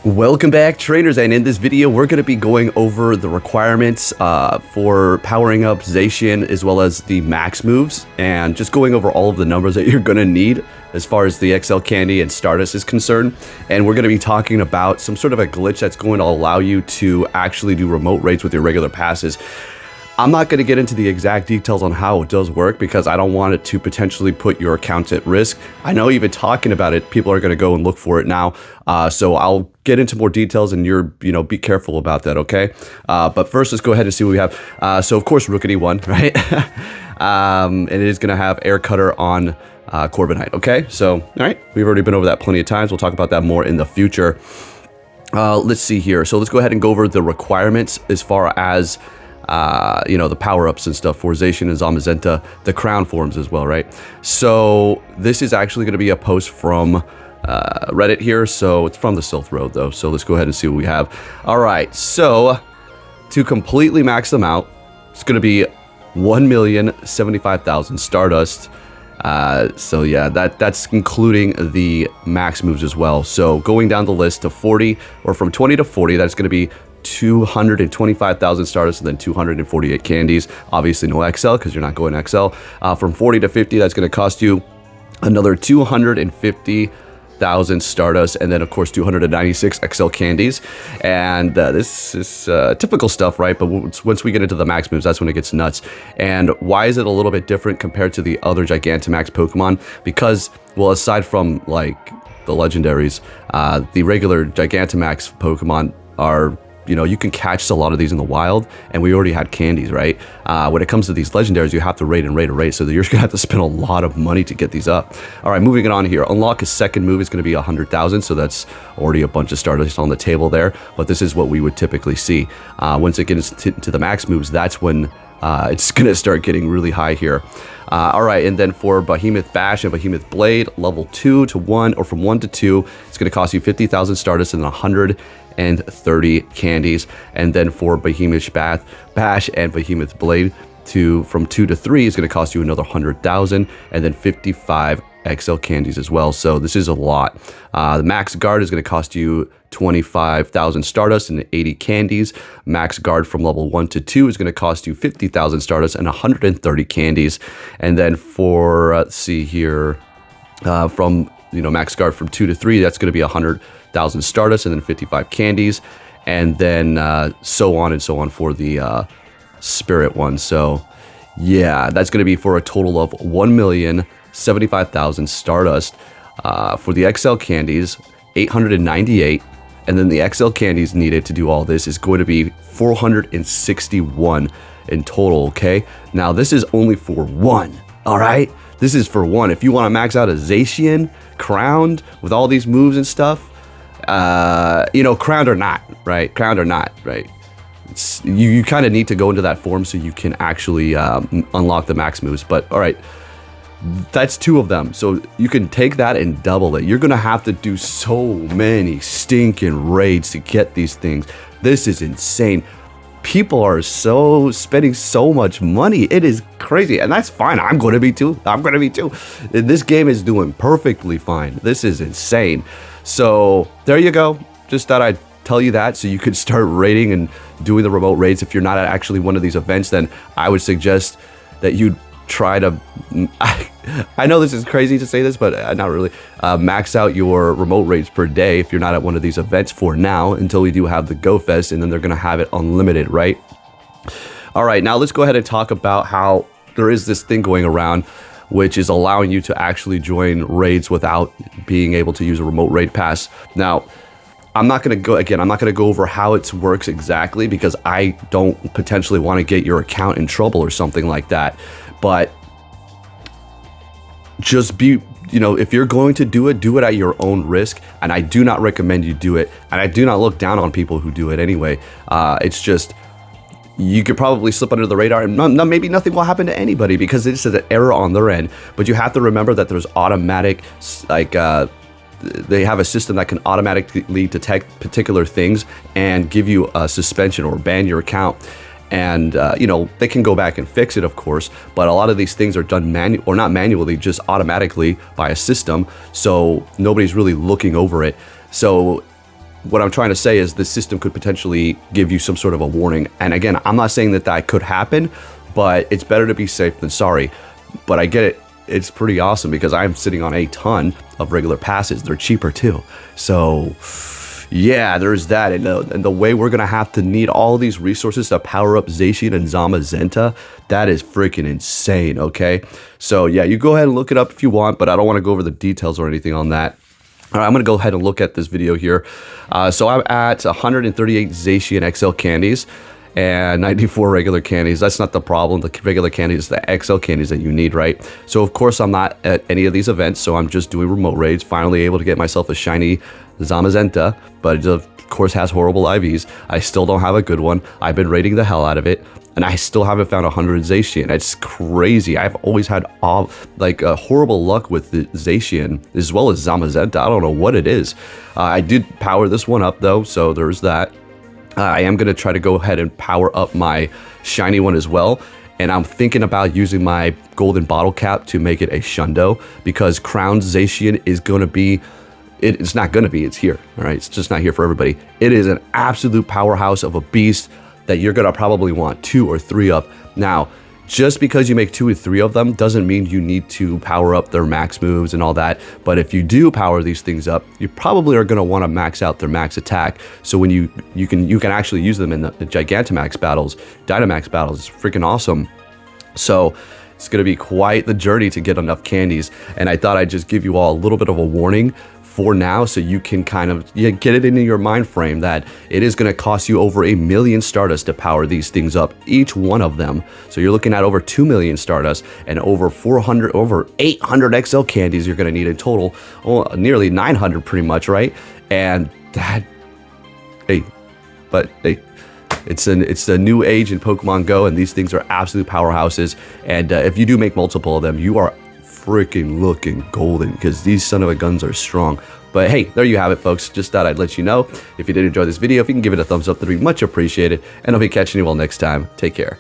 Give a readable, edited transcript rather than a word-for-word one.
Welcome back, trainers, and in this video we're going to be going over the requirements for powering up Zashian as well as the max moves, and just going over all of the numbers that you're going to need as far as the XL Candy and Stardust is concerned. And we're going to be talking about some sort of a glitch that's going to allow you to actually do remote raids with your regular passes. I'm not going to get into the exact details on how it does work because I don't want it to potentially put your account at risk. I know even talking about it, people are going to go and look for it now. So I'll get into more details and be careful about that, okay? But first, let's go ahead and see what we have. So of course, Rookity 1, right? And it is going to have Air Cutter on Corviknight, okay? So, all right, we've already been over that plenty of times. We'll talk about that more in the future. Let's see here. So let's go ahead and go over the requirements as far as the power-ups and stuff for Zacian and Zamazenta, the crown forms as well, right? So this is actually going to be a post from Reddit here, so it's from the Silph Road though, so let's go ahead and see what we have. All right, so to completely max them out, it's going to be 1,075,000 Stardust. So yeah, that's including the max moves as well. So going down the list to 40, or from 20 to 40, that's going to be 225,000 Stardust and then 248 candies. Obviously no XL because you're not going XL. From 40 to 50, that's going to cost you another 250,000 Stardust, and then of course 296 XL candies. And this is typical stuff, right? But once we get into the max moves, that's when it gets nuts. And why is it a little bit different compared to the other Gigantamax Pokemon? Because, well, aside from like the legendaries, the regular Gigantamax Pokemon are, you can catch a lot of these in the wild, and we already had candies, right? When it comes to these legendaries, you have to raid and raid and raid, so you're gonna have to spend a lot of money to get these up. All right, moving it on here. Unlock a second move is gonna be 100,000, so that's already a bunch of Stardust on the table there, but this is what we would typically see. Once it gets into the max moves, that's when it's gonna start getting really high here. All right, and then for Behemoth Bash and Behemoth Blade, level 2 to 1, or from 1 to 2, it's gonna cost you 50,000 Stardust and 130 candies. And then for Behemoth Bash and Behemoth Blade, from 2 to 3 is going to cost you another 100,000 and then 55 XL candies as well. So this is a lot. The Max Guard is going to cost you 25,000 Stardust and 80 candies. Max Guard from level 1 to 2 is going to cost you 50,000 Stardust and 130 candies. And then for, let's see here, from Max Guard from 2 to 3, that's going to be 100,000 Stardust and then 55 candies, and then so on and so on for the Spirit one. So yeah, that's going to be for a total of 1,075,000 Stardust. For the XL candies, 898, and then the XL candies needed to do all this is going to be 461 in total, okay? Now this is only for one, all right? This is for one. If you want to max out a Zacian, crowned, with all these moves and stuff, crowned or not, right? Crowned or not, right? You kind of need to go into that form so you can actually unlock the max moves. But all right, that's 2 of them. So you can take that and double it. You're going to have to do so many stinking raids to get these things. This is insane. People are spending so much money. It is crazy, and that's fine. I'm going to be too. And this game is doing perfectly fine. This is insane. So there you go. Just thought I'd tell you that so you could start raiding and doing the remote raids. If you're not at actually one of these events, then I would suggest that you try to, I know this is crazy to say this, but not really, max out your remote raids per day if you're not at one of these events for now, until we do have the Go Fest, and then they're going to have it unlimited, right? All right, now let's go ahead and talk about how there is this thing going around which is allowing you to actually join raids without being able to use a remote raid pass. Now, I'm not going to go over how it works exactly because I don't potentially want to get your account in trouble or something like that. But just be, if you're going to do it at your own risk. And I do not recommend you do it. And I do not look down on people who do it anyway. It's just, you could probably slip under the radar and maybe nothing will happen to anybody because it's an error on their end. But you have to remember that there's automatic, they have a system that can automatically detect particular things and give you a suspension or ban your account. And, they can go back and fix it, of course, but a lot of these things are done not manually, just automatically by a system. So nobody's really looking over it. So what I'm trying to say is this system could potentially give you some sort of a warning. And again, I'm not saying that that could happen, but it's better to be safe than sorry. But I get it. It's pretty awesome because I'm sitting on a ton of regular passes. They're cheaper too. So yeah, there's that. And the way we're going to have to need all these resources to power up Zashian and Zamazenta, that is freaking insane, okay? So yeah, you go ahead and look it up if you want, but I don't want to go over the details or anything on that. All right, I'm going to go ahead and look at this video here. So I'm at 138 Zashian XL candies and 94 regular candies. That's not the problem. The regular candies, the XL candies that you need, right? So of course I'm not at any of these events, so I'm just doing remote raids. Finally able to get myself a shiny Zamazenta, but it of course has horrible IVs. I still don't have a good one. I've been raiding the hell out of it, and I still haven't found 100 Zashian. It's crazy. I've always had horrible luck with the Zashian as well as Zamazenta. I don't know what it is. I did power this one up though, so there's that. I am going to try to go ahead and power up my shiny one as well. And I'm thinking about using my golden bottle cap to make it a Shundo, because Crowned Zacian is going to be, it's not going to be, it's here. All right, it's just not here for everybody. It is an absolute powerhouse of a beast that you're going to probably want 2 or 3 of. Now, just because you make 2 or 3 of them doesn't mean you need to power up their max moves and all that. But if you do power these things up, you probably are going to want to max out their max attack. So when you can actually use them in the Gigantamax battles, Dynamax battles. It's freaking awesome. So it's going to be quite the journey to get enough candies. And I thought I'd just give you all a little bit of a warning for now, so you can kind of get it into your mind frame that it is going to cost you over 1 million Stardust to power these things up, each one of them. So you're looking at over 2 million Stardust and over 800 XL candies you're going to need in total. Well, nearly 900 pretty much, right? And that, hey, it's a new age in Pokemon Go, and these things are absolute powerhouses. And if you do make multiple of them, you are freaking looking golden, because these son of a guns are strong. But hey, there you have it, folks. Just thought I'd let you know. If you did enjoy this video, if you can give it a thumbs up, that'd be much appreciated. And I'll be catching you all next time. Take care.